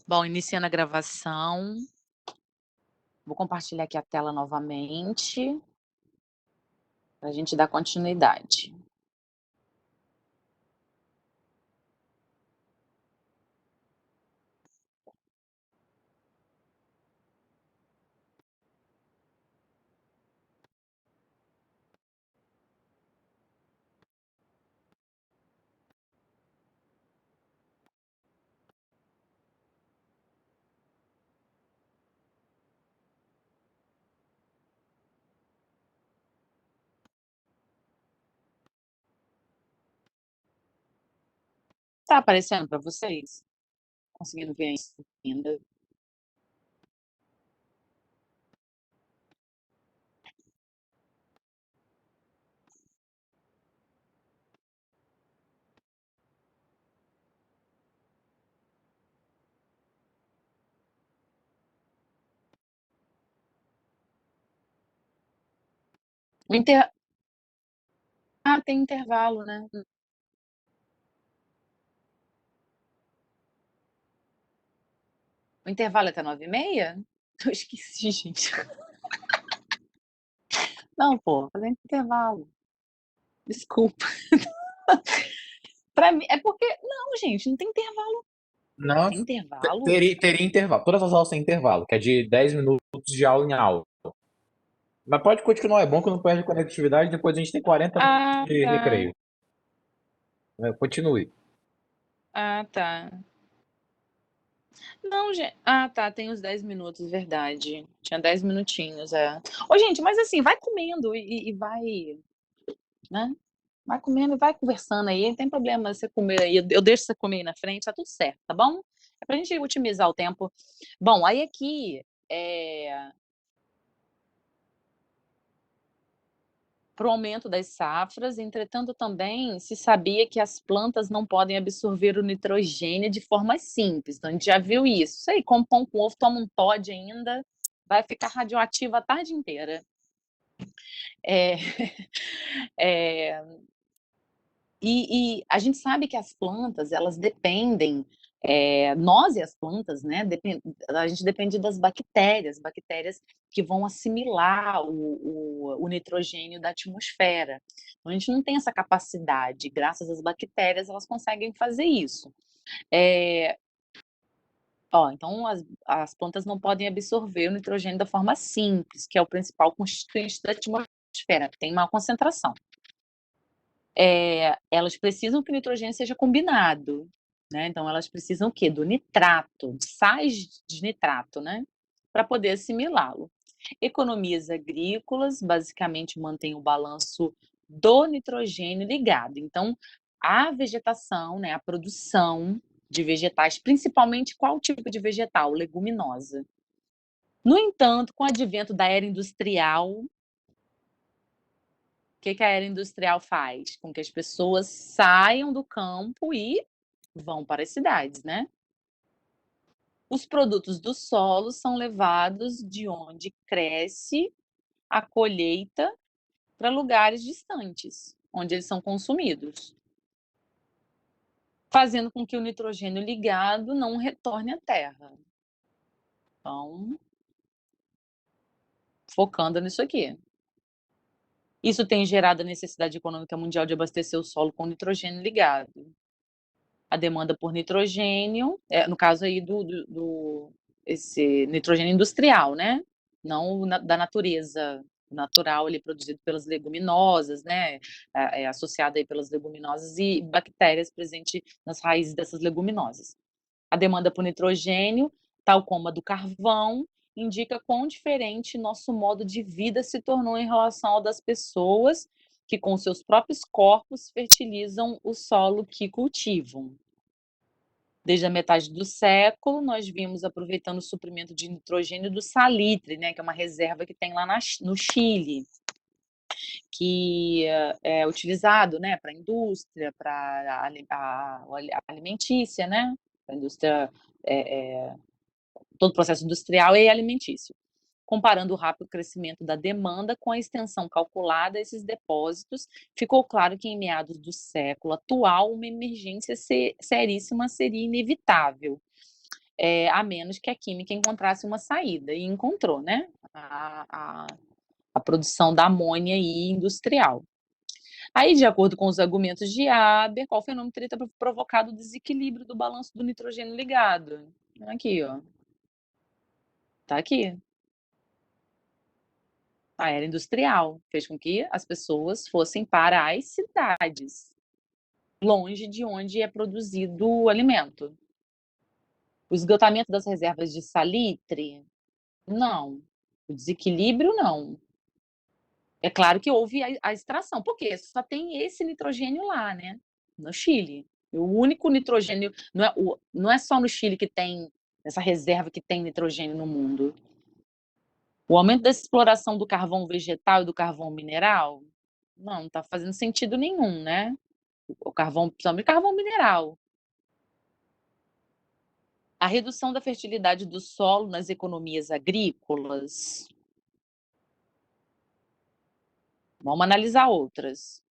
Bom, iniciando a gravação, vou compartilhar aqui a tela novamente, para a gente dar continuidade. Tá aparecendo para vocês? Conseguindo ver ainda? O inter tem intervalo, né. O intervalo é até 9h30? Eu esqueci, gente. Não, pô, fazer intervalo. Desculpa. Para mim é porque não, gente, não tem intervalo. Não, Tem intervalo? teria intervalo. Todas as aulas têm intervalo, que é de 10 minutos de aula em aula. Mas pode continuar, é bom que não perde conectividade, depois a gente tem 40 minutos Ah, de tá. recreio. Continue. Ah, tá. Não, tá, tem os 10 minutos, verdade. Tinha 10 minutinhos, é. Ô, gente, mas assim, vai comendo e vai, né, vai comendo e vai conversando aí, não tem problema você comer aí, eu deixo você comer aí na frente, tá tudo certo, tá bom? É pra gente otimizar o tempo. Bom, aí aqui, para o aumento das safras, entretanto também se sabia que as plantas não podem absorver o nitrogênio de forma simples, então a gente já viu isso. Isso aí, come pão com ovo, toma um Toddy ainda, vai ficar radioativo a tarde inteira. É, e a gente sabe que as plantas, elas dependem, nós e as plantas, né, a gente depende das bactérias que vão assimilar o nitrogênio da atmosfera. Então a gente não tem essa capacidade, graças às bactérias elas conseguem fazer isso. Eh, então as plantas não podem absorver o nitrogênio da forma simples, que é o principal constituinte da atmosfera, tem maior concentração. Elas precisam que o nitrogênio seja combinado, né, então elas precisam o quê? Do nitrato, de sais de nitrato, né, para poder assimilá-lo. Economias agrícolas, basicamente mantém o balanço do nitrogênio ligado, então a vegetação, né, a produção de vegetais, principalmente qual tipo de vegetal? Leguminosa. No entanto, com o advento da era industrial, que a era industrial faz? Com que as pessoas saiam do campo e vão para as cidades, né? Os produtos do solo são levados de onde cresce a colheita para lugares distantes, onde eles são consumidos, fazendo com que o nitrogênio ligado não retorne à terra. Então, focando nisso aqui. Isso tem gerado a necessidade econômica mundial de abastecer o solo com nitrogênio ligado. A demanda por nitrogênio, no caso aí do esse nitrogênio industrial, né, não da natureza, natural ali produzido pelas leguminosas, né, associado aí pelas leguminosas e bactérias presente nas raízes dessas leguminosas. A demanda por nitrogênio, tal como a do carvão, indica quão diferente nosso modo de vida se tornou em relação ao das pessoas que com seus próprios corpos fertilizam o solo que cultivam. Desde a metade do século, nós vimos aproveitando o suprimento de nitrogênio do salitre, né, que é uma reserva que tem lá no Chile, que é utilizado, né, para a indústria, para alimentícia, né, a indústria, todo o processo industrial e alimentício. Comparando o rápido crescimento da demanda com a extensão calculada a esses depósitos, ficou claro que em meados do século atual uma emergência seríssima seria inevitável. a menos que a química encontrasse uma saída, e encontrou, né, a produção da amônia aí industrial. Aí, de acordo com os argumentos de Haber, qual fenômeno teria provocado o desequilíbrio do balanço do nitrogênio ligado? Aqui, ó. Tá aqui. A era industrial fez com que as pessoas fossem para as cidades, longe de onde é produzido o alimento. O esgotamento das reservas de salitre? Não. O desequilíbrio, não. É claro que houve a extração, porque só tem esse nitrogênio lá, né, no Chile. O único nitrogênio não é só no Chile que tem essa reserva que tem nitrogênio no mundo. O aumento da exploração do carvão vegetal e do carvão mineral? Não está fazendo sentido nenhum, né. O carvão, principalmente carvão mineral. A redução da fertilidade do solo nas economias agrícolas? Vamos analisar outras.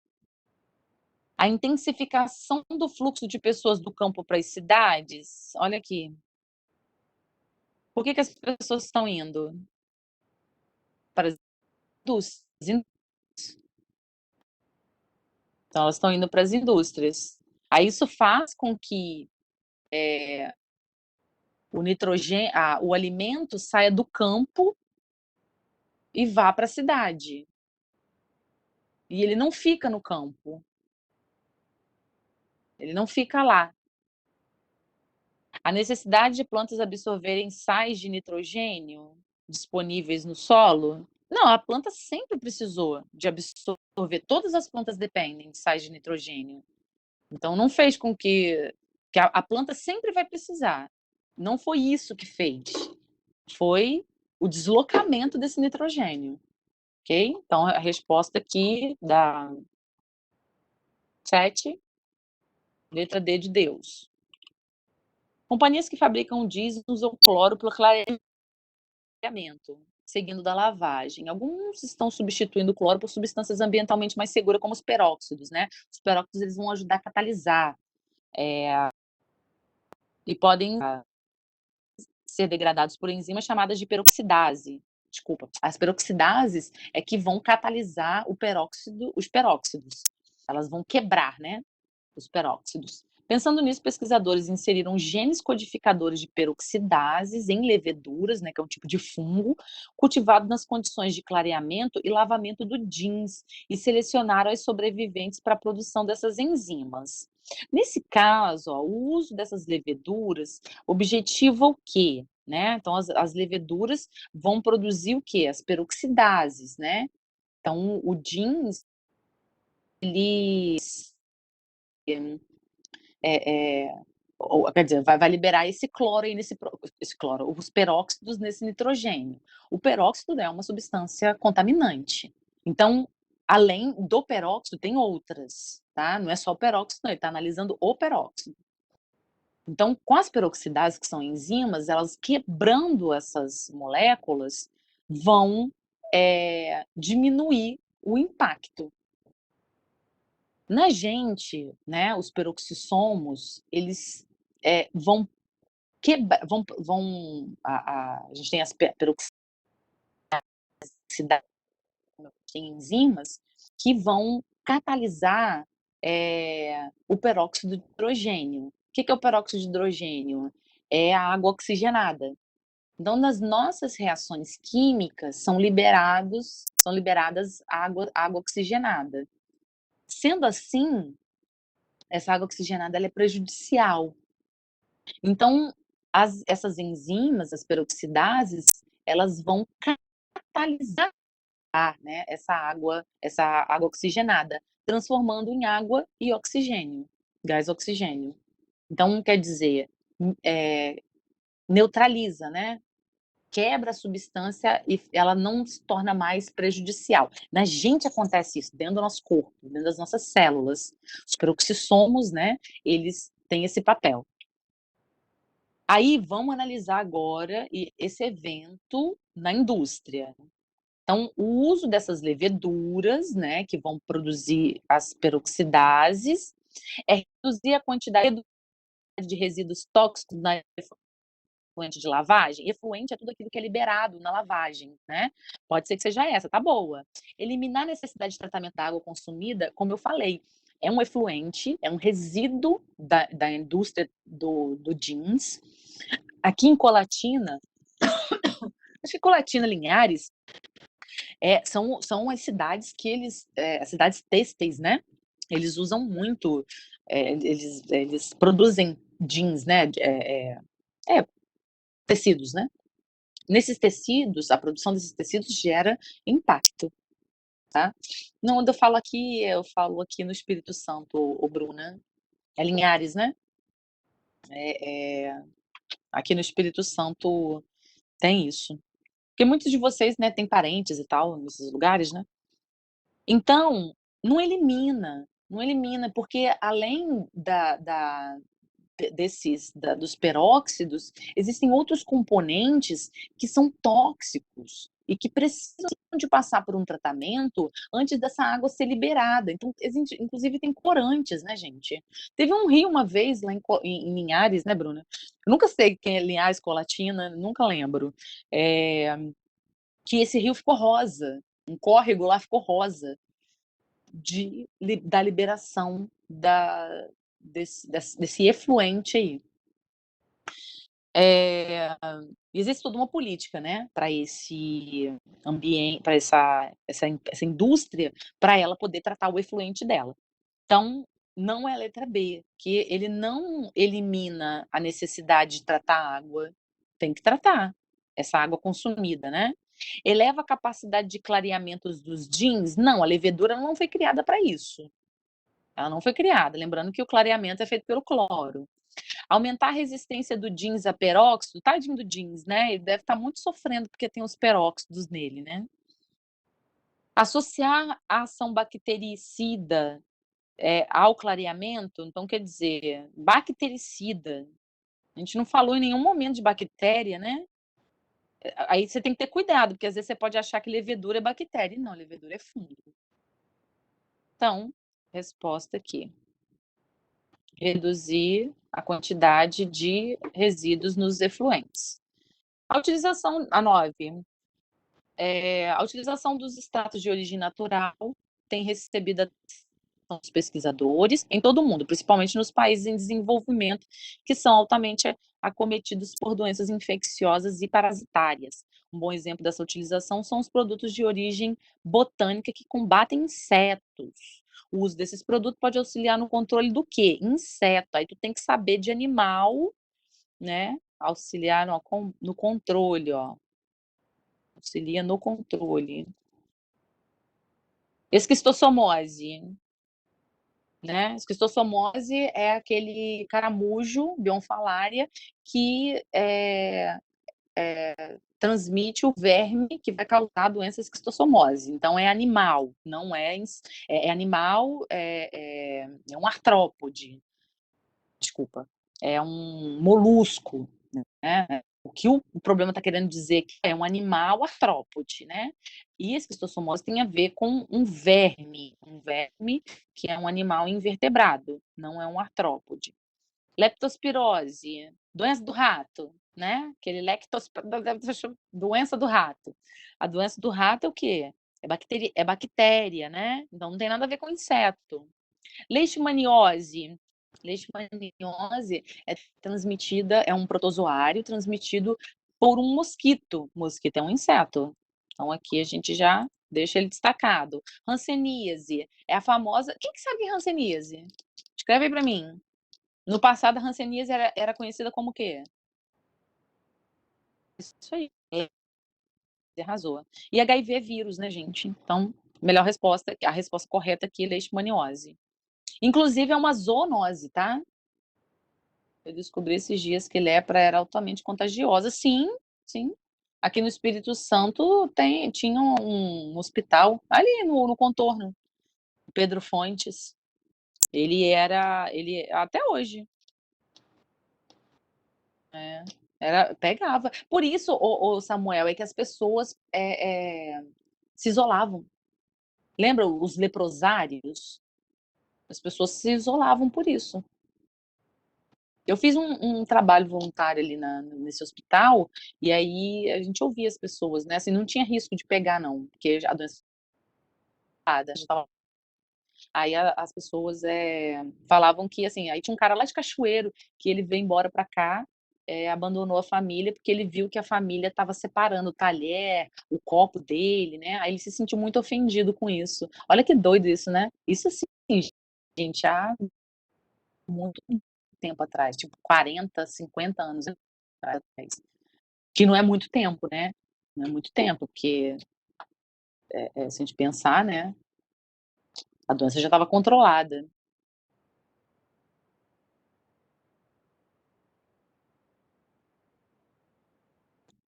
A intensificação do fluxo de pessoas do campo para as cidades? Olha aqui. Por que as pessoas estão indo? Para as indústrias. Então, elas estão indo para as indústrias. Aí isso faz com que o nitrogênio, o alimento saia do campo e vá para a cidade. E ele não fica no campo. Ele não fica lá. A necessidade de plantas absorverem sais de nitrogênio disponíveis no solo? Não, a planta sempre precisou de absorver. Todas as plantas dependem de sais de nitrogênio. Então, não fez com que a planta sempre vai precisar. Não foi isso que fez. Foi o deslocamento desse nitrogênio. Ok? Então, a resposta aqui da 7, letra D de Deus. Companhias que fabricam diesel usam cloro para clareamento, seguindo da lavagem. Alguns estão substituindo o cloro por substâncias ambientalmente mais seguras, como os peróxidos, né? Os peróxidos, eles vão ajudar a catalisar e podem ser degradados por enzimas chamadas de peroxidase. Desculpa, as peroxidases é que vão catalisar os peróxidos. Elas vão quebrar, né? Os peróxidos. Pensando nisso, pesquisadores inseriram genes codificadores de peroxidases em leveduras, né, que é um tipo de fungo, cultivado nas condições de clareamento e lavamento do jeans, e selecionaram as sobreviventes para a produção dessas enzimas. Nesse caso, ó, o uso dessas leveduras objetiva o quê? Né? Então, as leveduras vão produzir o quê? As peroxidases, né? Então, o jeans, ele quer dizer, vai liberar esse cloro aí esse cloro, os peróxidos nesse nitrogênio. O peróxido é uma substância contaminante. Então, além do peróxido, tem outras, tá? Não é só o peróxido, não, ele está analisando o peróxido. Então, com as peroxidases, que são enzimas, elas quebrando essas moléculas vão diminuir o impacto. Na gente, né, os peroxissomos, eles vão quebrar, a gente tem as peroxidases, tem enzimas que vão catalisar o peróxido de hidrogênio. O que é o peróxido de hidrogênio? É a água oxigenada. Então, nas nossas reações químicas, são liberadas água oxigenada. Sendo assim, essa água oxigenada ela é prejudicial. Então, essas enzimas, as peroxidases, elas vão catalisar, né, essa água oxigenada, transformando em água e oxigênio, gás oxigênio. Então, quer dizer, neutraliza, né? Quebra a substância e ela não se torna mais prejudicial. Na gente acontece isso, dentro do nosso corpo, dentro das nossas células. Os peroxissomos, né, eles têm esse papel. Aí vamos analisar agora esse evento na indústria. Então, o uso dessas leveduras, né, que vão produzir as peroxidases, é reduzir a quantidade de resíduos tóxicos efluente de lavagem? Efluente é tudo aquilo que é liberado na lavagem, né. Pode ser que seja essa, tá boa. Eliminar a necessidade de tratamento da água consumida, como eu falei, é um efluente, é um resíduo da indústria do jeans. Aqui em Colatina, acho que Colatina, Linhares, são as cidades que eles, as cidades têxteis, né, eles usam muito, eles produzem jeans, né, é, tecidos, né. Nesses tecidos, a produção desses tecidos gera impacto, tá. Não, quando eu falo aqui no Espírito Santo, ô Bruna, é Linhares, né. Aqui no Espírito Santo tem isso. Porque muitos de vocês, né, têm parentes e tal nesses lugares, né. Então, não elimina, porque além dos peróxidos, existem outros componentes que são tóxicos e que precisam de passar por um tratamento antes dessa água ser liberada. Então, inclusive tem corantes, né, gente. Teve um rio uma vez lá em Linhares, né, Bruna? Eu nunca sei quem é Linhares, Colatina, nunca lembro. Que esse rio ficou rosa, um córrego lá ficou rosa da liberação desse efluente aí. Existe toda uma política, né, para esse ambiente, para essa indústria, para ela poder tratar o efluente dela. Então, não é a letra B, que ele não elimina a necessidade de tratar a água, tem que tratar essa água consumida, né. Eleva a capacidade de clareamentos dos jeans? Não, a levedura não foi criada para isso. Ela não foi criada, lembrando que o clareamento é feito pelo cloro. Aumentar a resistência do jeans a peróxido, tadinho do jeans, né, ele deve estar muito sofrendo, porque tem os peróxidos nele, né. Associar a ação bactericida, ao clareamento, então quer dizer, bactericida, a gente não falou em nenhum momento de bactéria, né. Aí você tem que ter cuidado, porque às vezes você pode achar que levedura é bactéria, e não, levedura é fungo. Então, resposta aqui. Reduzir a quantidade de resíduos nos efluentes. A 9, a utilização dos extratos de origem natural tem recebido a atenção dos pesquisadores em todo o mundo, principalmente nos países em desenvolvimento, que são altamente acometidos por doenças infecciosas e parasitárias. Um bom exemplo dessa utilização são os produtos de origem botânica que combatem insetos. O uso desses produtos pode auxiliar no controle do quê? Inseto. Aí tu tem que saber de animal, né? Auxiliar no controle, ó. Auxilia no controle. Esquistossomose, né? Esquistossomose é aquele caramujo, Bionfalaria, que transmite o verme que vai causar a doença esquistossomose. Então é animal, não é animal, é um artrópode, desculpa, é um molusco, né. O que o problema está querendo dizer que é um animal artrópode, né. E a esquistossomose tem a ver com um verme que é um animal invertebrado, não é um artrópode. Leptospirose, doença do rato, né, aquele doença do rato. A doença do rato é o quê? É bactéria, né, então não tem nada a ver com inseto. Leishmaniose. Leishmaniose é um protozoário transmitido por um mosquito. Mosquito é um inseto. Então aqui a gente já deixa ele destacado. Hanseníase é a famosa, quem que sabe de hanseníase? Escreve aí para mim. No passado a hanseníase era conhecida como o quê? Isso aí, arrasou. E HIV é vírus, né, gente, então a resposta correta aqui é leishmaniose. Inclusive é uma zoonose, tá? Eu descobri esses dias que lepra era altamente contagiosa. Sim, sim. Aqui no Espírito Santo tinha um hospital ali no contorno, Pedro Fontes. Ele até hoje, pegava. Por isso, o Samuel, é que as pessoas se isolavam. Lembra os leprosários? As pessoas se isolavam por isso. Eu fiz um trabalho voluntário ali nesse hospital, e aí a gente ouvia as pessoas, né? Assim, não tinha risco de pegar, não, porque a doença já estava. Aí as pessoas falavam que, assim, aí tinha um cara lá de Cachoeiro, que ele veio embora para cá, abandonou a família, porque ele viu que a família estava separando o talher, o copo dele, né? Aí ele se sentiu muito ofendido com isso. Olha que doido isso, né? Isso, assim, gente, há muito tempo atrás, tipo 40, 50 anos atrás. Que não é muito tempo, né? Não é muito tempo, porque se a gente pensar, né? A doença já estava controlada.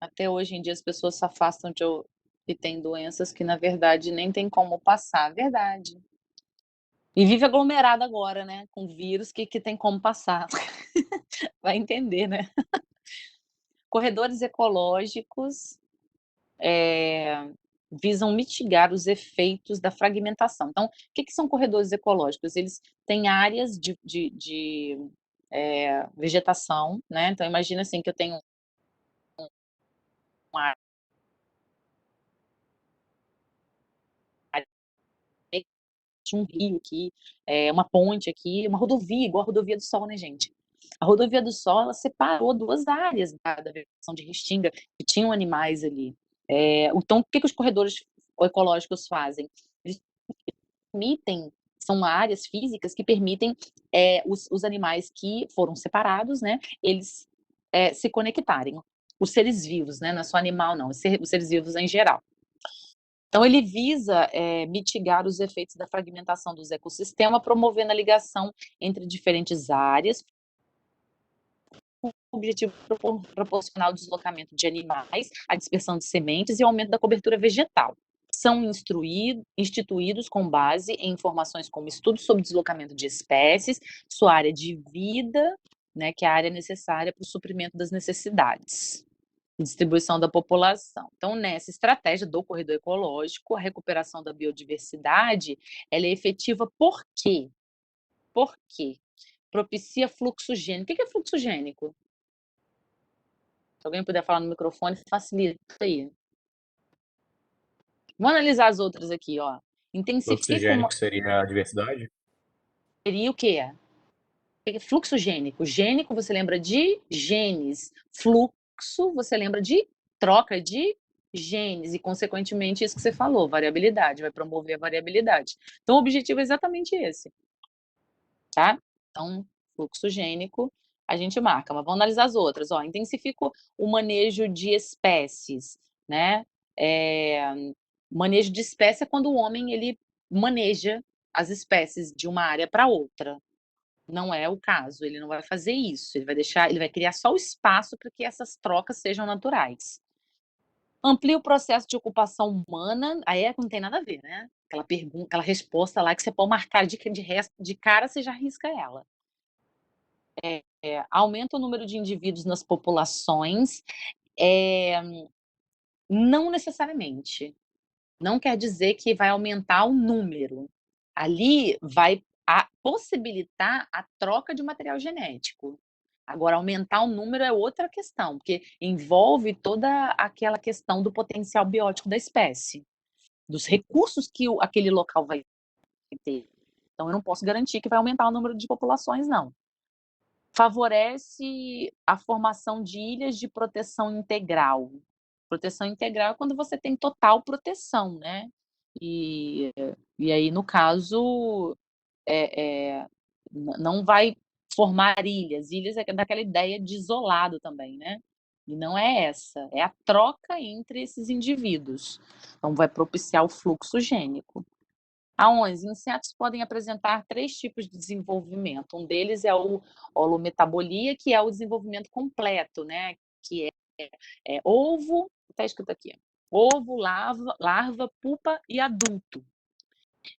Até hoje em dia as pessoas se afastam que têm doenças que na verdade nem tem como passar, verdade. E vive aglomerado agora, né? Com vírus que tem como passar. Vai entender, né? Corredores ecológicos visam mitigar os efeitos da fragmentação. Então, o que são corredores ecológicos? Eles têm áreas de vegetação, né? Então, imagina assim que eu tenho uma área de um rio aqui, uma ponte aqui, uma rodovia, igual a rodovia do Sol, né, gente? A rodovia do Sol, ela separou duas áreas da vegetação de Restinga, que tinham animais ali. Então, o que os corredores ecológicos fazem? Eles permitem, são áreas físicas que permitem os animais que foram separados, né, eles se conectarem. Os seres vivos, né, não é só animal, não, os seres vivos em geral. Então, ele visa mitigar os efeitos da fragmentação dos ecossistemas, promovendo a ligação entre diferentes áreas, com o objetivo de proporcionar o deslocamento de animais, a dispersão de sementes e o aumento da cobertura vegetal. São instituídos com base em informações como estudos sobre deslocamento de espécies, sua área de vida, né, que é a área necessária para o suprimento das necessidades e distribuição da população. Então, nessa estratégia do corredor ecológico, a recuperação da biodiversidade, ela é efetiva por quê? Por quê? Propicia fluxo gênico. O que é fluxo gênico? Se alguém puder falar no microfone, facilita aí. Vamos analisar as outras aqui, ó. Intensifica Oxigênio, que seria a diversidade? seria o quê? Fluxo gênico. Gênico, você lembra de genes. Fluxo, você lembra de troca de genes. E, consequentemente, isso que você falou, variabilidade. Vai promover a variabilidade. Então, o objetivo é exatamente esse. Tá? Então, fluxo gênico, a gente marca. Mas vamos analisar as outras. Ó, intensifica o manejo de espécies, né? Manejo de espécie é quando o homem ele maneja as espécies de uma área para outra. Não é o caso, ele não vai fazer isso, ele vai criar só o espaço para que essas trocas sejam naturais. Amplia o processo de ocupação humana, aí não tem nada a ver, né? Aquela pergunta, aquela resposta lá que você pode marcar de cara, você já risca ela. Aumenta o número de indivíduos nas populações, não necessariamente. Não quer dizer que vai aumentar o número. Ali vai possibilitar a troca de material genético. Agora, aumentar o número é outra questão, porque envolve toda aquela questão do potencial biótico da espécie, dos recursos que aquele local vai ter. Então, eu não posso garantir que vai aumentar o número de populações, não. Favorece a formação de ilhas de proteção integral. Proteção integral é quando você tem total proteção, né? E, e aí, no caso, não vai formar ilhas. Ilhas é daquela ideia de isolado também, né? E não é essa, é a troca entre esses indivíduos. Então, vai propiciar o fluxo gênico. Aonde insetos podem apresentar três tipos de desenvolvimento. Um deles é o holometabolia, que é o desenvolvimento completo, né? Que é ovo, está escrito aqui, ovo, larva, pupa e adulto.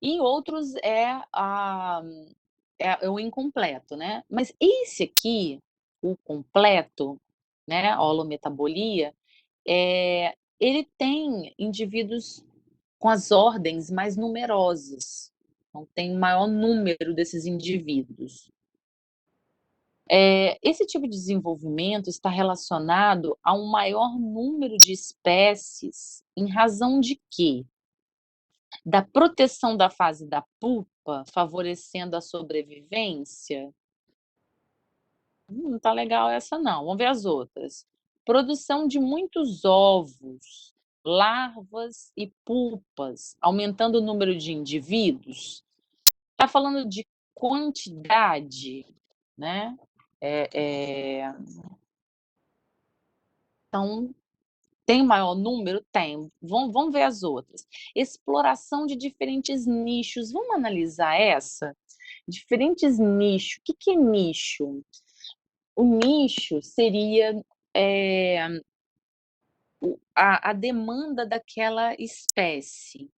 E outros é o incompleto, né? Mas esse aqui, o completo, né? A holometabolia, ele tem indivíduos com as ordens mais numerosas. Então, tem maior número desses indivíduos. Esse tipo de desenvolvimento está relacionado a um maior número de espécies em razão de quê? Da proteção da fase da pupa, favorecendo a sobrevivência? Não tá legal essa não, vamos ver as outras. Produção de muitos ovos, larvas e pupas, aumentando o número de indivíduos. Tá falando de quantidade, né. Eh eh, então, tem maior número? Tem. Vamos ver as outras. Exploração de diferentes nichos, vamos analisar essa? Diferentes nichos, o que que é nicho? O nicho seria, a demanda daquela espécie.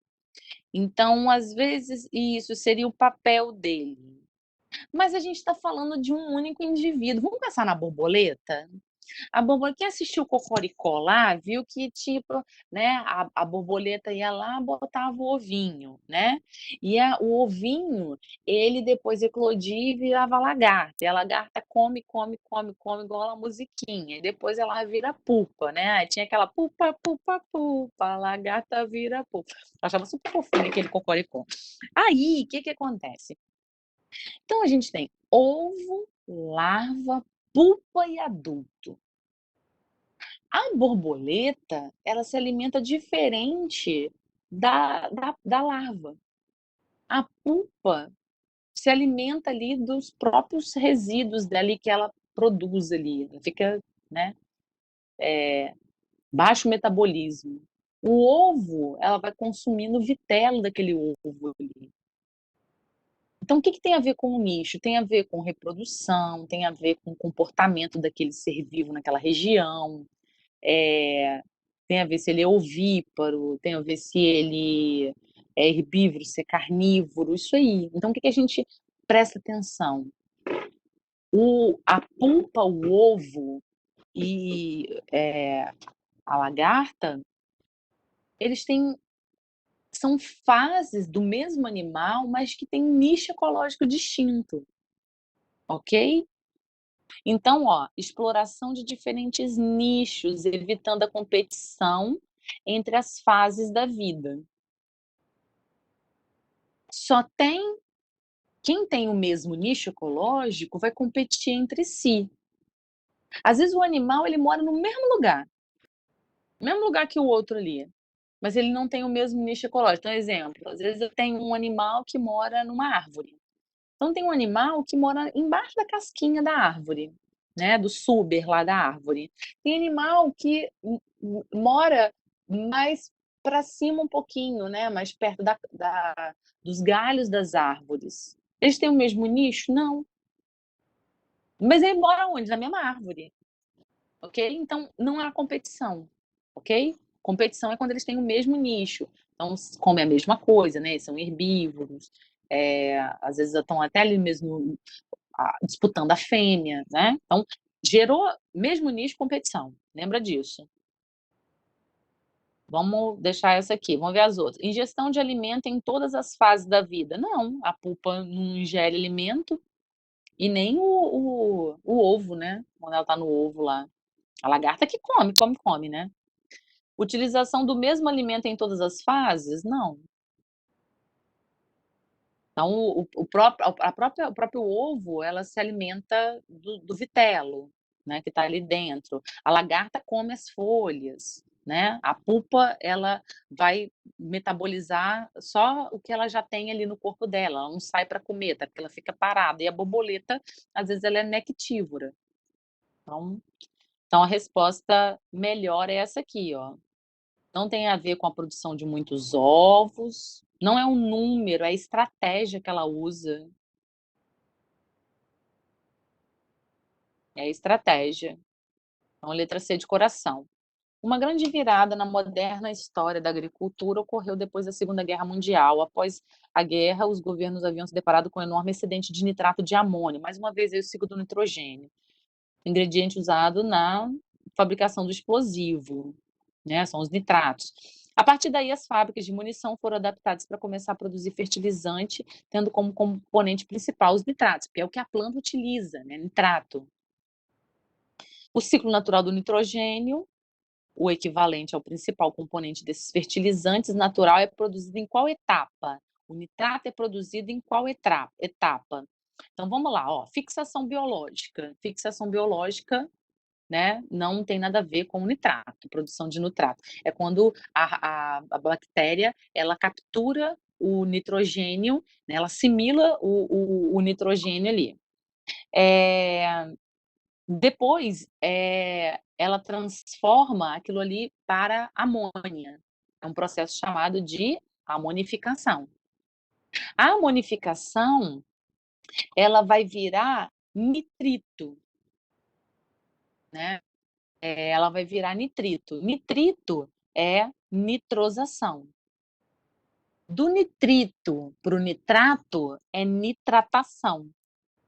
Então, às vezes isso seria o papel dele. Mas a gente está falando de um único indivíduo. Vamos pensar na borboleta? A borboleta, quem assistiu Cocoricó lá, viu que, tipo, né, a borboleta ia lá, botava o ovinho, né, e o ovinho, ele depois eclodia e virava lagarta, e a lagarta come, come, come, come igual a musiquinha, e depois ela vira pupa, né, aí tinha aquela pupa, pupa, pupa, a lagarta vira pupa. Eu achava super fofinho aquele Cocoricó. Aí, o que que acontece? Então a gente tem ovo, larva, pupa e adulto. A borboleta, ela se alimenta diferente da larva. A pupa se alimenta ali dos próprios resíduos dali que ela produz ali, ela fica, né, baixo metabolismo. O ovo, ela vai consumindo o vitelo daquele ovo ali. Então o que que tem a ver com o nicho? Tem a ver com reprodução, tem a ver com o comportamento daquele ser vivo naquela região, eh, tem a ver se ele é ovíparo, tem a ver se ele é herbívoro, se é carnívoro, isso aí. Então o que que a gente presta atenção? A pupa, o ovo e, a lagarta, eles têm são fases do mesmo animal, mas que têm um nicho ecológico distinto, ok? Então, ó, exploração de diferentes nichos, evitando a competição entre as fases da vida. Só tem quem tem o mesmo nicho ecológico vai competir entre si. Às vezes o animal ele mora no mesmo lugar que o outro ali, mas ele não tem o mesmo nicho ecológico. Então, exemplo, às vezes eu tenho um animal que mora numa árvore. Então tem um animal que mora embaixo da casquinha da árvore, né, do suber lá da árvore. Tem animal que mora mais para cima um pouquinho, né, mais perto dos galhos das árvores. Eles têm o mesmo nicho? Não. Mas ele mora onde? Na mesma árvore, ok? Então não há competição, ok? Competição é quando eles têm o mesmo nicho, então comem a mesma coisa, né? São herbívoros, às vezes estão até ali mesmo disputando a fêmea, né? Então gerou mesmo nicho, competição. Lembra disso? Vamos deixar essa aqui, vamos ver as outras. Ingestão de alimento em todas as fases da vida. Não, a pupa não ingere alimento, e nem o ovo, né, quando ela tá no ovo lá. A lagarta que come, come, come, né. Utilização do mesmo alimento em todas as fases? Não. Então o próprio ovo, ela se alimenta do vitelo, né, que tá ali dentro. A lagarta come as folhas, né. A pupa, ela vai metabolizar só o que ela já tem ali no corpo dela, ela não sai para comer, até porque ela fica parada. E a borboleta, às vezes, ela é nectívora. Então a resposta melhor é essa aqui, ó. Não tem a ver com a produção de muitos ovos, não é um número, é a estratégia que ela usa, é a estratégia. Então, letra C de coração. Uma grande virada na moderna história da agricultura ocorreu depois da Segunda Guerra Mundial. Após a guerra, os governos haviam se deparado com um enorme excedente de nitrato de amônio, mais uma vez aí o ciclo do nitrogênio, ingrediente usado na fabricação do explosivo, né, são os nitratos. A partir daí, as fábricas de munição foram adaptadas para começar a produzir fertilizante, tendo como componente principal os nitratos, que é o que a planta utiliza, né, nitrato. O ciclo natural do nitrogênio, o equivalente ao principal componente desses fertilizantes natural, é produzido em qual etapa? O nitrato é produzido em qual etapa? Então vamos lá, ó, fixação biológica. Fixação biológica, né, não tem nada a ver com nitrato, produção de nitrato. É quando a bactéria, ela captura o nitrogênio, né, ela assimila o nitrogênio ali. Depois, ela transforma aquilo ali para amônia. É um processo chamado de amonificação. A amonificação, ela vai virar nitrito, né, ela vai virar nitrito. Nitrito é nitrosação. Do nitrito para o nitrato é nitratação.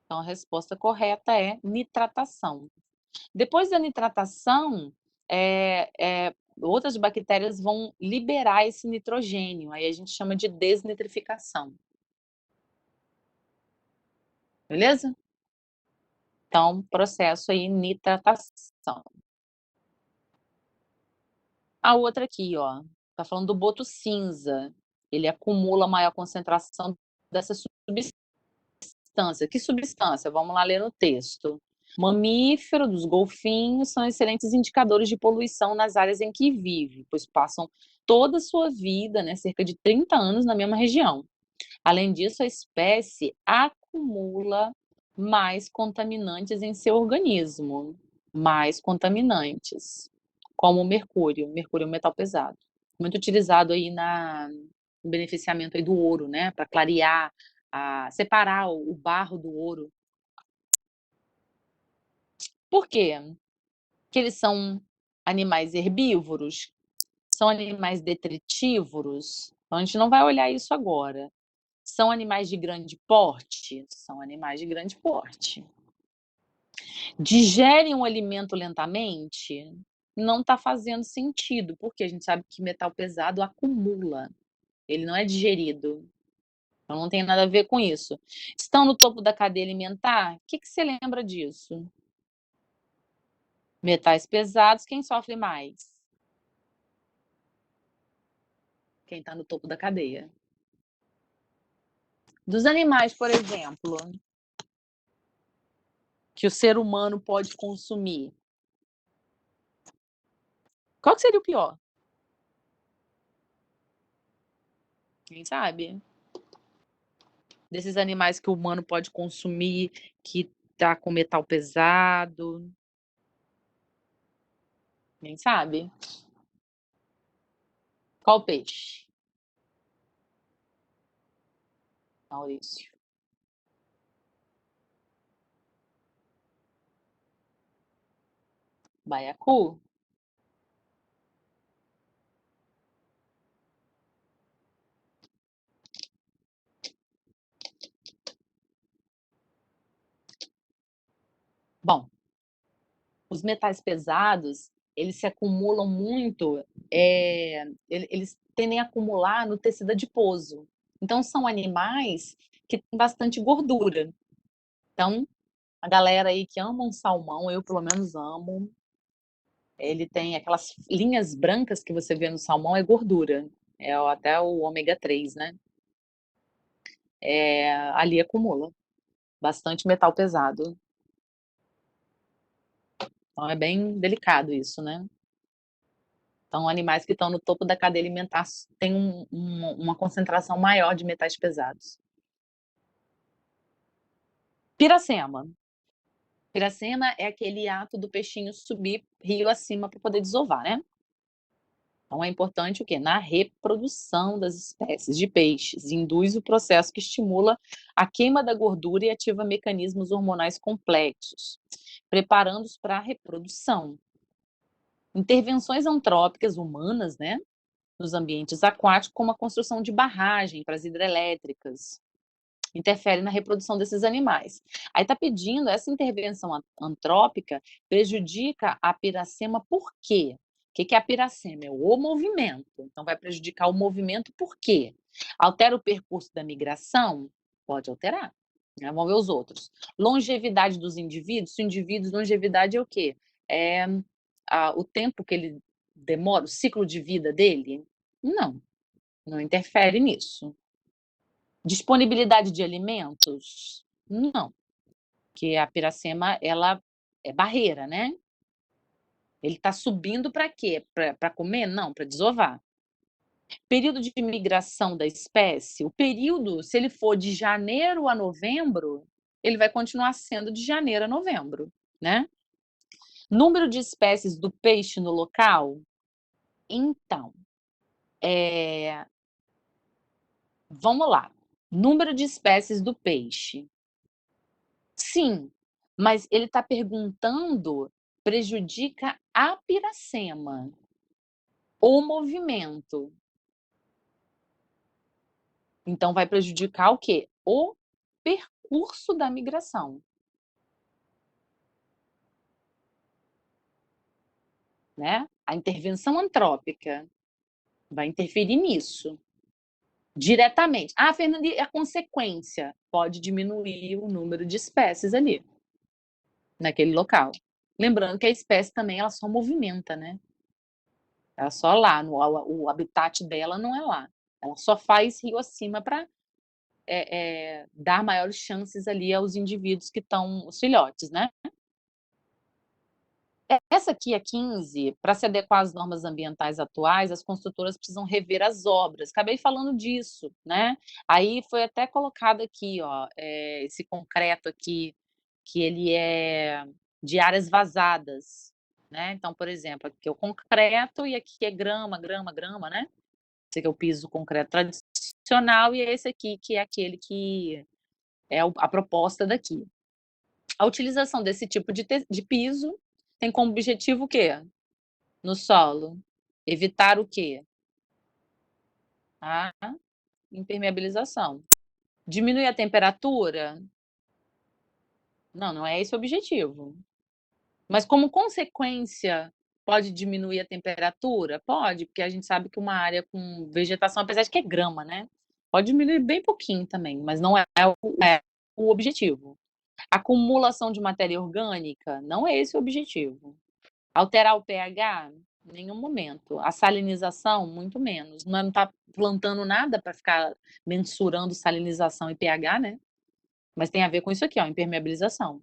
Então a resposta correta é nitratação. Depois da nitratação, outras bactérias vão liberar esse nitrogênio, aí a gente chama de desnitrificação. Beleza? Então, processo aí, nitratação. A outra aqui, ó, tá falando do boto cinza. Ele acumula maior concentração dessa substância. Que substância? Vamos lá ler no texto. Mamífero dos golfinhos são excelentes indicadores de poluição nas áreas em que vive, pois passam toda a sua vida, né, cerca de 30 anos na mesma região. Além disso, a espécie acumula mais contaminantes em seu organismo, mais contaminantes, como o mercúrio. Mercúrio é um metal pesado, muito utilizado aí no beneficiamento aí do ouro, né, para clarear, separar o barro do ouro. Por quê? Que eles são animais herbívoros? São animais detritívoros? Então a gente não vai olhar isso agora. São animais de grande porte? São animais de grande porte. Digerem um alimento lentamente? Não está fazendo sentido, porque a gente sabe que metal pesado acumula, ele não é digerido. Então não tem nada a ver com isso. Estão no topo da cadeia alimentar? O que você lembra disso? Metais pesados, quem sofre mais? Quem está no topo da cadeia. Dos animais, por exemplo, que o ser humano pode consumir, qual que seria o pior? Quem sabe? Desses animais que o humano pode consumir, que tá com metal pesado. Quem sabe? Qual peixe? Maurício. Baiacu? Bom, os metais pesados, eles se acumulam muito, eles tendem a acumular no tecido adiposo. Então, são animais que têm bastante gordura. Então, a galera aí que ama um salmão, eu pelo menos amo, ele tem aquelas linhas brancas que você vê no salmão, é gordura. É até o ômega 3, né? Ali acumula bastante metal pesado. Então é bem delicado isso, né? Então, animais que estão no topo da cadeia alimentar têm uma concentração maior de metais pesados. Piracema. Piracema é aquele ato do peixinho subir rio acima para poder desovar, né? Então é importante o quê? Na reprodução das espécies de peixes. Induz o processo que estimula a queima da gordura e ativa mecanismos hormonais complexos, preparando-os para a reprodução. Intervenções antrópicas humanas, né, nos ambientes aquáticos, como a construção de barragem para as hidrelétricas, interfere na reprodução desses animais. Aí está pedindo, essa intervenção antrópica prejudica a piracema por quê? que é a piracema? É o movimento. Então vai prejudicar o movimento por quê? Altera o percurso da migração? Pode alterar, né, vamos ver os outros. Longevidade dos indivíduos, longevidade é o quê? É o tempo que ele demora, o ciclo de vida dele? Não, não interfere nisso. Disponibilidade de alimentos? Não, porque a piracema ela é barreira, né. Ele está subindo para quê? Para comer? Não, para desovar. Período de migração da espécie, o período, se ele for de janeiro a novembro, ele vai continuar sendo de janeiro a novembro, né. Número de espécies do peixe no local? Então, vamos lá. Número de espécies do peixe. Sim, mas ele está perguntando prejudica a piracema, o movimento. Então vai prejudicar o quê? O percurso da migração, né. A intervenção antrópica vai interferir nisso, diretamente. "Ah, Fernanda, e a consequência?" Pode diminuir o número de espécies ali, naquele local. Lembrando que a espécie também ela só movimenta, né. Ela só lá, o habitat dela não é lá. Ela só faz rio acima para dar maiores chances ali aos indivíduos que estão os filhotes, né. Essa aqui, a 15, para se adequar às normas ambientais atuais, as construtoras precisam rever as obras. Acabei falando disso, né. Aí foi até colocado aqui, ó, esse concreto aqui, que ele é de áreas vazadas, né. Então, por exemplo, aqui é o concreto e aqui é grama, grama, grama, né. Esse aqui é o piso concreto tradicional e esse aqui que é aquele que é a proposta daqui. A utilização desse tipo de piso tem como objetivo o quê? No solo, evitar o quê? A impermeabilização. Diminuir a temperatura? Não, não é esse o objetivo. Mas como consequência, pode diminuir a temperatura? Pode, porque a gente sabe que uma área com vegetação, apesar de que é grama, né, pode diminuir bem pouquinho também, mas não é o objetivo. Acumulação de matéria orgânica? Não é esse o objetivo. Alterar o pH? Nenhum momento. A salinização? Muito menos. Não está plantando nada para ficar mensurando salinização e pH, né, mas tem a ver com isso aqui, ó, impermeabilização.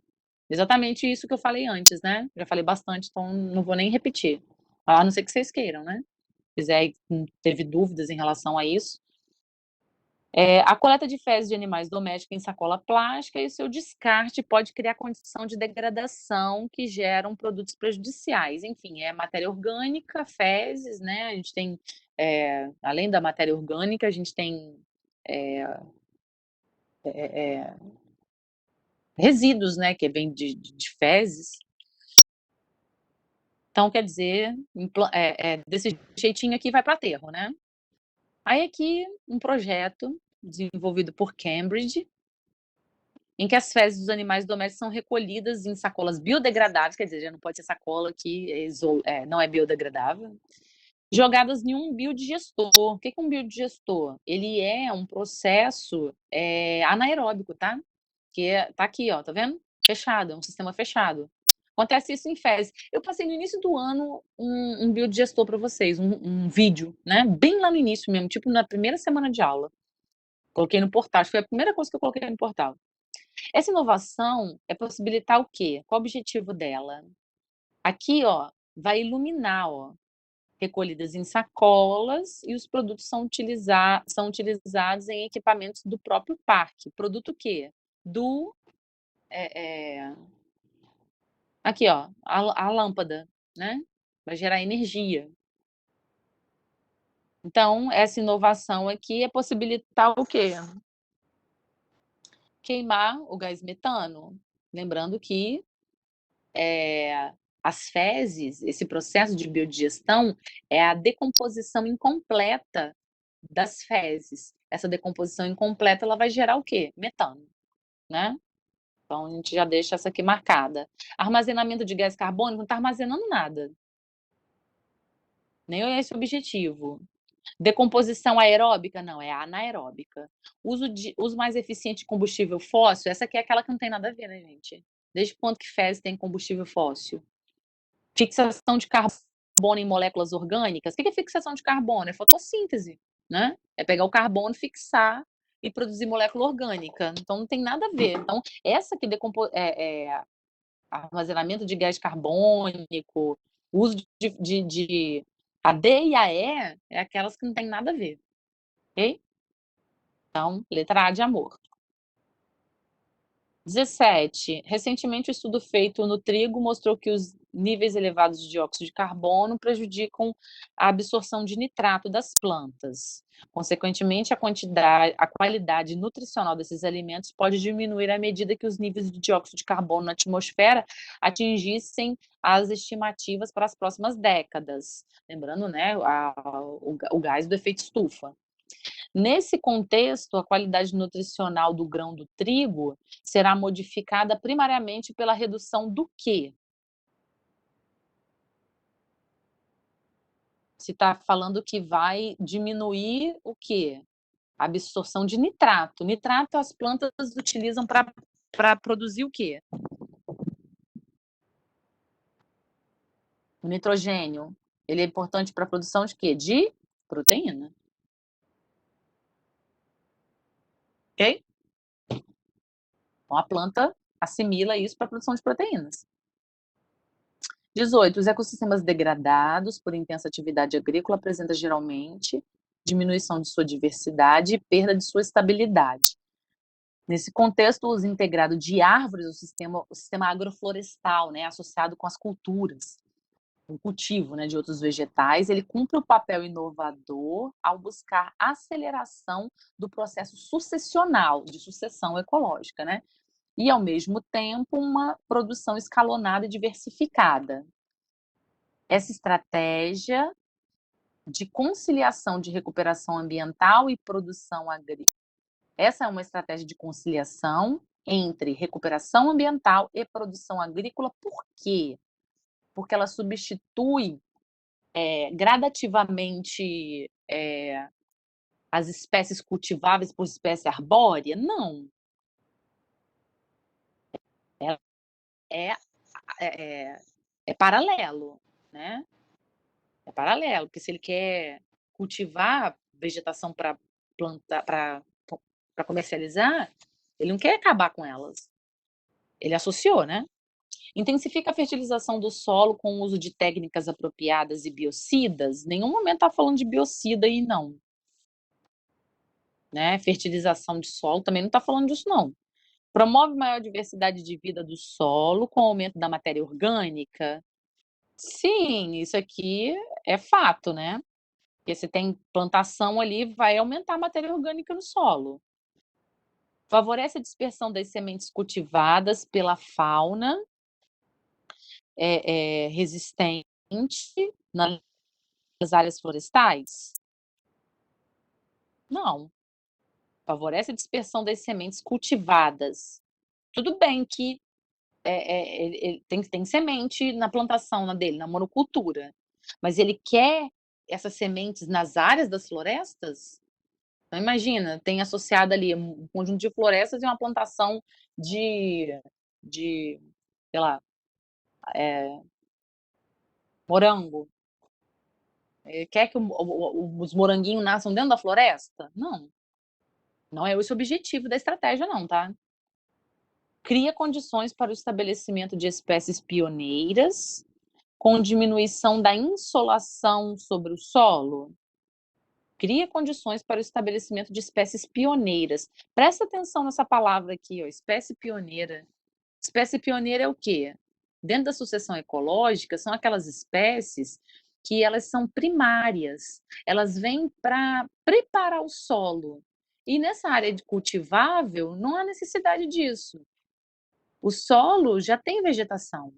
Exatamente isso que eu falei antes, né, já falei bastante, então não vou nem repetir, a não ser que vocês queiram, né, quiser teve dúvidas em relação a isso. A coleta de fezes de animais domésticos em sacola plástica e o seu descarte pode criar condição de degradação que geram produtos prejudiciais. Enfim, é matéria orgânica, fezes, né, a gente tem, além da matéria orgânica, a gente tem, eh resíduos, né, que vem de fezes. Então quer dizer, desse jeitinho aqui vai para aterro, né. Aí aqui um projeto desenvolvido por Cambridge, em que as fezes dos animais domésticos são recolhidas em sacolas biodegradáveis, quer dizer, já não pode ser sacola que não é biodegradável, jogadas em um biodigestor. O que é um biodigestor? Ele é um processo, anaeróbico, tá? Tá aqui, ó, tá vendo? Fechado, é um sistema fechado. Acontece isso em fezes. Eu passei no início do ano um biodigestor para vocês, um vídeo, né, bem lá no início mesmo, tipo na primeira semana de aula. Coloquei no portal, acho que foi a primeira coisa que eu coloquei no portal. Essa inovação é possibilitar o quê? Qual o objetivo dela? Aqui, ó, vai iluminar, ó, recolhidas em sacolas e os produtos são utilizados em equipamentos do próprio parque. Produto o quê? Do, eh eh, aqui, ó, a lâmpada, né, vai gerar energia. Então, essa inovação aqui é possibilitar o quê? Queimar o gás metano. Lembrando que as fezes, esse processo de biodigestão, é a decomposição incompleta das fezes. Essa decomposição incompleta, ela vai gerar o quê? Metano, né. Então a gente já deixa essa aqui marcada. Armazenamento de gás carbônico, não está armazenando nada. Nem é esse o objetivo. Decomposição aeróbica? Não, é anaeróbica. Uso mais eficiente de combustível fóssil? Essa aqui é aquela que não tem nada a ver, né, gente? Desde quando que fezes tem combustível fóssil? Fixação de carbono em moléculas orgânicas? O que é fixação de carbono? É fotossíntese, né? É pegar o carbono, fixar e produzir molécula orgânica. Então não tem nada a ver. Então, essa que armazenamento de gás carbônico, uso a D e a E é aquelas que não tem nada a ver, ok? Então, letra A de amor. 17. Recentemente, o estudo feito no trigo mostrou que os níveis elevados de dióxido de carbono prejudicam a absorção de nitrato das plantas. Consequentemente, a qualidade nutricional desses alimentos pode diminuir à medida que os níveis de dióxido de carbono na atmosfera atingissem as estimativas para as próximas décadas. Lembrando, né, o gás do efeito estufa. Nesse contexto, a qualidade nutricional do grão do trigo será modificada primariamente pela redução do quê? Se está falando que vai diminuir o quê? A absorção de nitrato. Nitrato as plantas utilizam para produzir o quê? O nitrogênio. Ele é importante para a produção de quê? De proteína. Ok? Então a planta assimila isso para a produção de proteínas. 18. Os ecossistemas degradados por intensa atividade agrícola apresentam geralmente diminuição de sua diversidade e perda de sua estabilidade. Nesse contexto, o uso integrado de árvores, o sistema agroflorestal, né, associado com as culturas, o cultivo, né, de outros vegetais, ele cumpre o papel inovador ao buscar aceleração do processo sucessional, de sucessão ecológica, né? E, ao mesmo tempo, uma produção escalonada e diversificada. Essa estratégia de conciliação de recuperação ambiental e produção agrícola. Essa é uma estratégia de conciliação entre recuperação ambiental e produção agrícola. Por quê? Porque ela substitui gradativamente as espécies cultiváveis por espécie arbórea? Não. Ela é paralelo, né? É paralelo, porque se ele quer cultivar vegetação para plantar, para comercializar, ele não quer acabar com elas. Ele associou, né? Intensifica a fertilização do solo com o uso de técnicas apropriadas e biocidas. Nenhum momento está falando de biocida aí, não. Né? Fertilização de solo também não está falando disso, não. Promove maior diversidade de vida do solo com aumento da matéria orgânica. Sim, isso aqui é fato, né? Porque se tem plantação ali, vai aumentar a matéria orgânica no solo. Favorece a dispersão das sementes cultivadas pela fauna resistente nas áreas florestais? Não. Favorece a dispersão das sementes cultivadas. Tudo bem que ele tem semente na plantação dele, na monocultura, mas ele quer essas sementes nas áreas das florestas? Então, imagina, tem associado ali um conjunto de florestas e uma plantação de sei lá, morango. Quer que os moranguinhos nasçam dentro da floresta? Não. Não é esse o objetivo da estratégia, não, tá? Cria condições para o estabelecimento de espécies pioneiras, com diminuição da insolação sobre o solo. Cria condições para o estabelecimento de espécies pioneiras. Presta atenção nessa palavra aqui, ó, espécie pioneira. Espécie pioneira é o quê? Dentro da sucessão ecológica, são aquelas espécies que elas são primárias, elas vêm para preparar o solo. E nessa área de cultivável, não há necessidade disso. O solo já tem vegetação.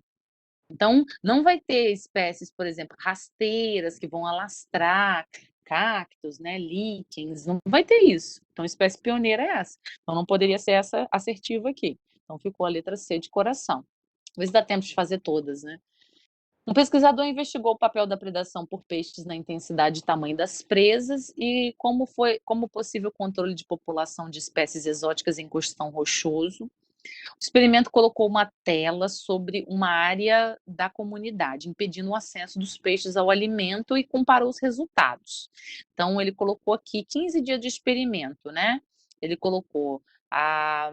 Então, não vai ter espécies, por exemplo, rasteiras que vão alastrar, cactos, né, líquens, não vai ter isso. Então, espécie pioneira é essa. Então, não poderia ser essa assertiva aqui. Então, ficou a letra C de coração. Talvez dá tempo de fazer todas, né? Um pesquisador investigou o papel da predação por peixes na intensidade e tamanho das presas e como possível controle de população de espécies exóticas em costão rochoso. O experimento colocou uma tela sobre uma área da comunidade, impedindo o acesso dos peixes ao alimento e comparou os resultados. Então, ele colocou aqui 15 dias de experimento, né? Ele colocou a,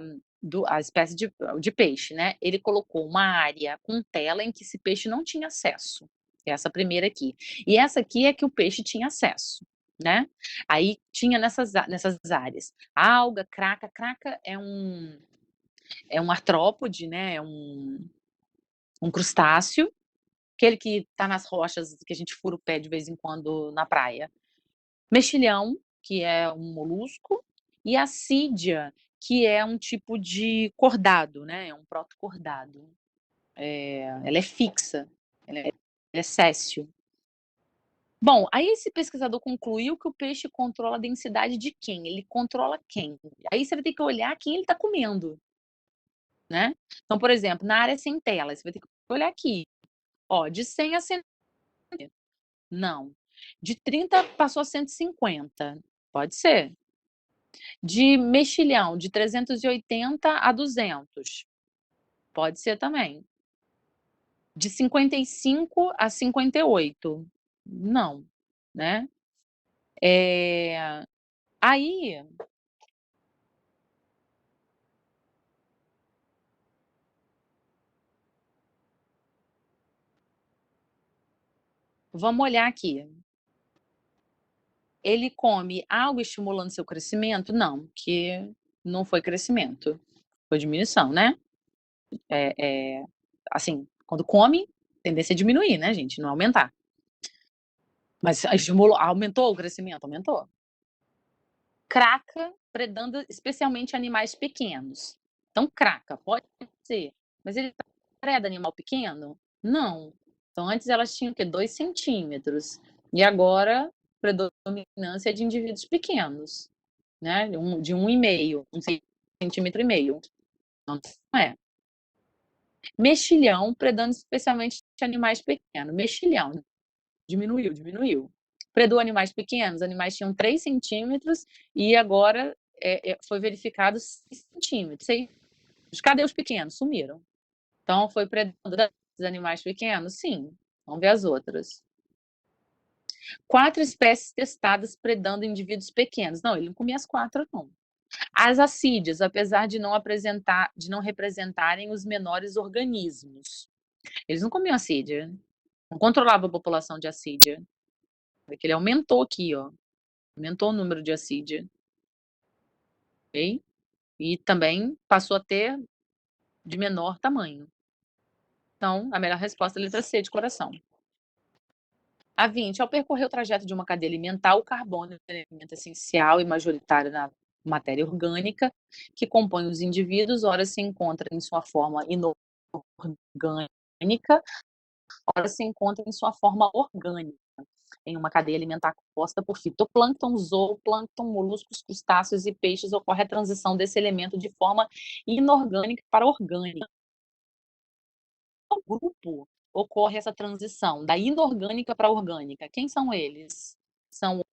a espécie de peixe, né? Ele colocou uma área com tela em que esse peixe não tinha acesso. Essa primeira aqui. E essa aqui é que o peixe tinha acesso, né? Aí tinha nessas áreas alga, craca. Craca é um artrópode, né? É um crustáceo, aquele que está nas rochas que a gente fura o pé de vez em quando na praia. Mexilhão, que é um molusco, e assídia, que é um tipo de cordado, né? É um protocordado. Ela é fixa, ela é séssil. Bom, aí esse pesquisador concluiu que o peixe controla a densidade de quem? Ele controla quem? Aí você vai ter que olhar quem ele está comendo, né? Então, por exemplo, na área sem tela, você vai ter que olhar aqui. Ó, de 100 a 100, não. De 30 passou a 150, pode ser. De mexilhão, de 380 a 200, pode ser também. De 55 a 58, não, né? Aí, vamos olhar aqui. Ele come algo estimulando seu crescimento? Não, que não foi crescimento, foi diminuição, né? Assim, quando come, tendência a diminuir, né, gente, não aumentar. Mas estimulou, aumentou o crescimento? Aumentou. Craca predando especialmente animais pequenos. Então, craca, pode ser. Mas ele preda animal pequeno? Não. Então, antes elas tinham o quê? 2 centímetros. E agora, predominância é de indivíduos pequenos, né? De 1,5, 1,5 cm. Não é. Mexilhão predando especialmente animais pequenos. Mexilhão, diminuiu. Predou animais pequenos, animais tinham 3 centímetros e agora foi verificado 6 centímetros. Cadê os pequenos? Sumiram. Então, foi predando os animais pequenos? Sim. Vamos ver as outras. 4 espécies testadas predando indivíduos pequenos. Não, ele não comia as 4, não. As assídias, apesar de não representarem os menores organismos. Eles não comiam assídia. Não controlava a população de assídia. Porque ele aumentou aqui, ó. Aumentou o número de assídia. Ok? E também passou a ter de menor tamanho. Então, a melhor resposta é a letra C, de coração. A 20. Ao percorrer o trajeto de uma cadeia alimentar, o carbono é um elemento essencial e majoritário na matéria orgânica que compõe os indivíduos, ora se encontra em sua forma inorgânica, ora se encontra em sua forma orgânica, em uma cadeia alimentar composta por fitoplâncton, zooplâncton, moluscos, crustáceos e peixes, ocorre a transição desse elemento de forma inorgânica para orgânica. Qual grupo ocorre essa transição da inorgânica para a orgânica? Quem são eles? São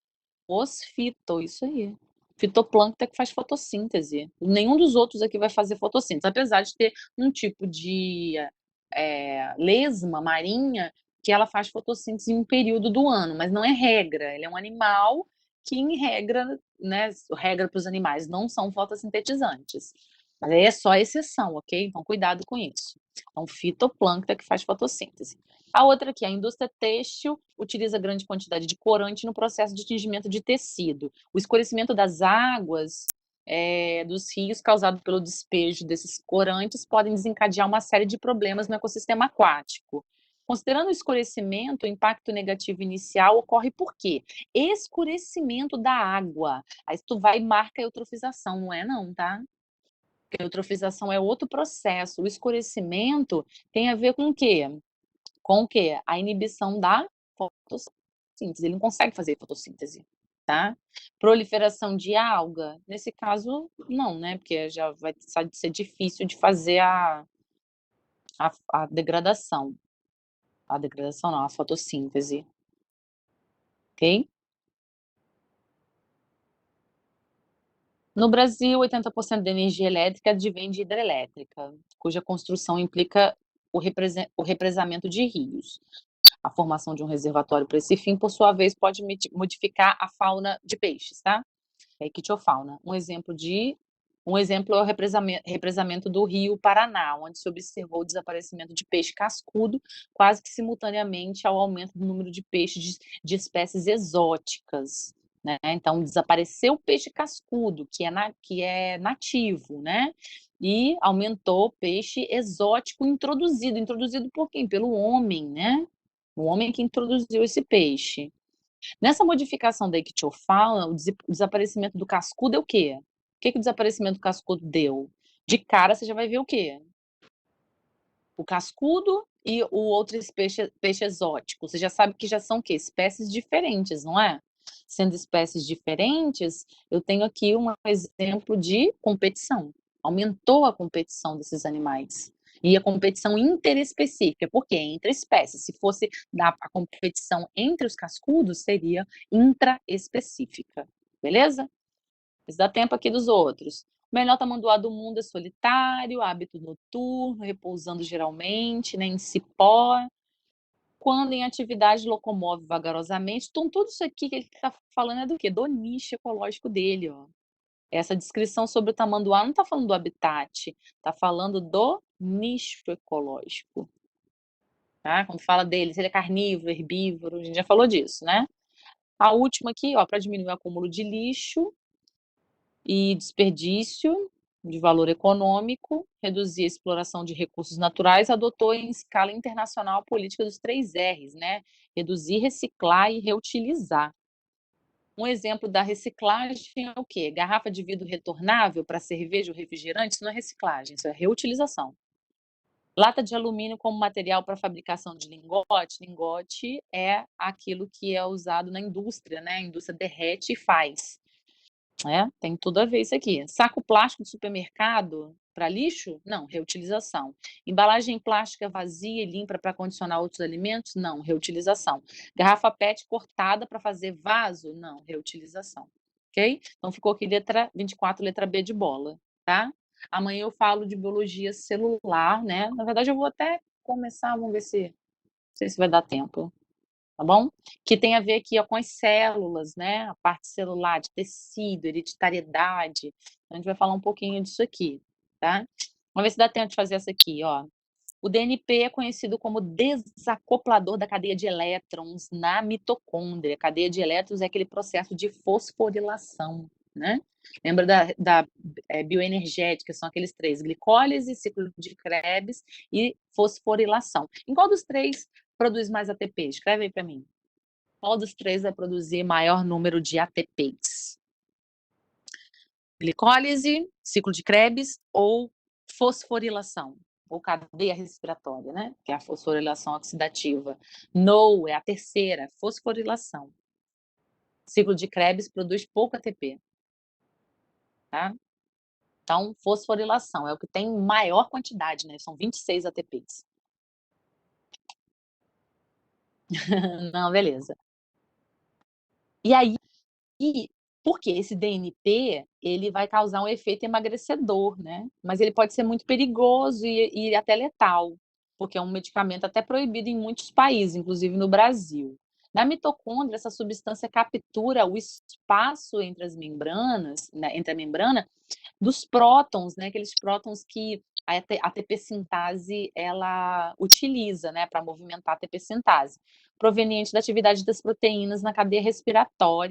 os isso aí. Fitoplâncton é que faz fotossíntese. Nenhum dos outros aqui vai fazer fotossíntese, apesar de ter um tipo de lesma marinha que ela faz fotossíntese em um período do ano, mas não é regra. Ele é um animal que, em regra, né, regra para os animais, não são fotossintetizantes. Mas aí é só exceção, ok? Então, cuidado com isso. Então, fitoplâncton é que faz fotossíntese. A outra aqui, a indústria têxtil utiliza grande quantidade de corante no processo de tingimento de tecido. O escurecimento das águas dos rios causado pelo despejo desses corantes podem desencadear uma série de problemas no ecossistema aquático. Considerando o escurecimento, o impacto negativo inicial ocorre por quê? Escurecimento da água. Aí tu vai e marca a eutrofização, não é não, tá? Porque a eutrofização é outro processo. O escurecimento tem a ver com o quê? Com o quê? A inibição da fotossíntese. Ele não consegue fazer fotossíntese, tá? Proliferação de alga, nesse caso, não, né? Porque já vai ser difícil de fazer a degradação. A degradação não, a fotossíntese. Ok? No Brasil, 80% da energia elétrica advém de hidrelétrica, cuja construção implica o represamento de rios. A formação de um reservatório para esse fim, por sua vez, pode modificar a fauna de peixes, tá? É ictiofauna. Um exemplo é o represamento do rio Paraná, onde se observou o desaparecimento de peixe cascudo, quase que simultaneamente ao aumento do número de peixes de espécies exóticas, né? Então, desapareceu o peixe cascudo, que é nativo, né? E aumentou o peixe exótico introduzido por quem? Pelo homem, né? O homem que introduziu esse peixe. Nessa modificação da ictiofauna, o desaparecimento do cascudo é o quê? O que o desaparecimento do cascudo deu? De cara, você já vai ver o quê? O cascudo e o outro peixe exótico. Você já sabe que já são o quê? Espécies diferentes, não é? Sendo espécies diferentes, eu tenho aqui um exemplo de competição. Aumentou a competição desses animais. E a competição interespecífica, porque entre espécies. Se fosse a competição entre os cascudos, seria intraespecífica. Beleza? Mas dá tempo aqui dos outros. O melhor tamanduá do mundo é solitário, hábito noturno, repousando geralmente, né, em cipó. Quando em atividade locomove vagarosamente. Então, tudo isso aqui que ele está falando é do quê? Do nicho ecológico dele, ó. Essa descrição sobre o tamanduá não está falando do habitat, está falando do nicho ecológico. Tá? Quando fala dele, se ele é carnívoro, herbívoro, a gente já falou disso, né? A última aqui, ó, para diminuir o acúmulo de lixo e desperdício de valor econômico, reduzir a exploração de recursos naturais, adotou em escala internacional a política dos 3 R's, né? Reduzir, reciclar e reutilizar. Um exemplo da reciclagem é o quê? Garrafa de vidro retornável para cerveja ou refrigerante, isso não é reciclagem, isso é reutilização. Lata de alumínio como material para fabricação de lingote. Lingote é aquilo que é usado na indústria, né? A indústria derrete e faz. Tem tudo a ver isso aqui. Saco plástico de supermercado para lixo? Não, reutilização. Embalagem plástica vazia e limpa para condicionar outros alimentos? Não, reutilização. Garrafa PET cortada para fazer vaso? Não, reutilização. Ok? Então ficou aqui letra 24, letra B de bola, tá? Amanhã eu falo de biologia celular, né? Na verdade, eu vou até começar, vamos ver se, não sei se vai dar tempo. Tá bom? Que tem a ver aqui, ó, com as células, né? A parte celular, de tecido, hereditariedade. A gente vai falar um pouquinho disso aqui, tá? Vamos ver se dá tempo de fazer essa aqui, ó. O DNP é conhecido como desacoplador da cadeia de elétrons na mitocôndria. A cadeia de elétrons é aquele processo de fosforilação, né? Lembra da bioenergética, são aqueles 3, glicólise, ciclo de Krebs e fosforilação. Em qual dos 3 produz mais ATP? Escreve aí para mim. Qual dos 3 vai produzir maior número de ATPs? Glicólise, ciclo de Krebs ou fosforilação? Ou cadeia respiratória, né? Que é a fosforilação oxidativa. No, é a terceira, fosforilação. Ciclo de Krebs produz pouco ATP. Tá? Então, fosforilação é o que tem maior quantidade, né? São 26 ATPs. Não, beleza. E aí, porque esse DNP, ele vai causar um efeito emagrecedor, né? Mas ele pode ser muito perigoso e até letal, porque é um medicamento até proibido em muitos países, inclusive no Brasil. Na mitocôndria, essa substância captura o espaço entre as membranas, né, entre a membrana, dos prótons, né? Aqueles prótons que a ATP sintase ela utiliza, né, para movimentar a ATP sintase, proveniente da atividade das proteínas na cadeia respiratória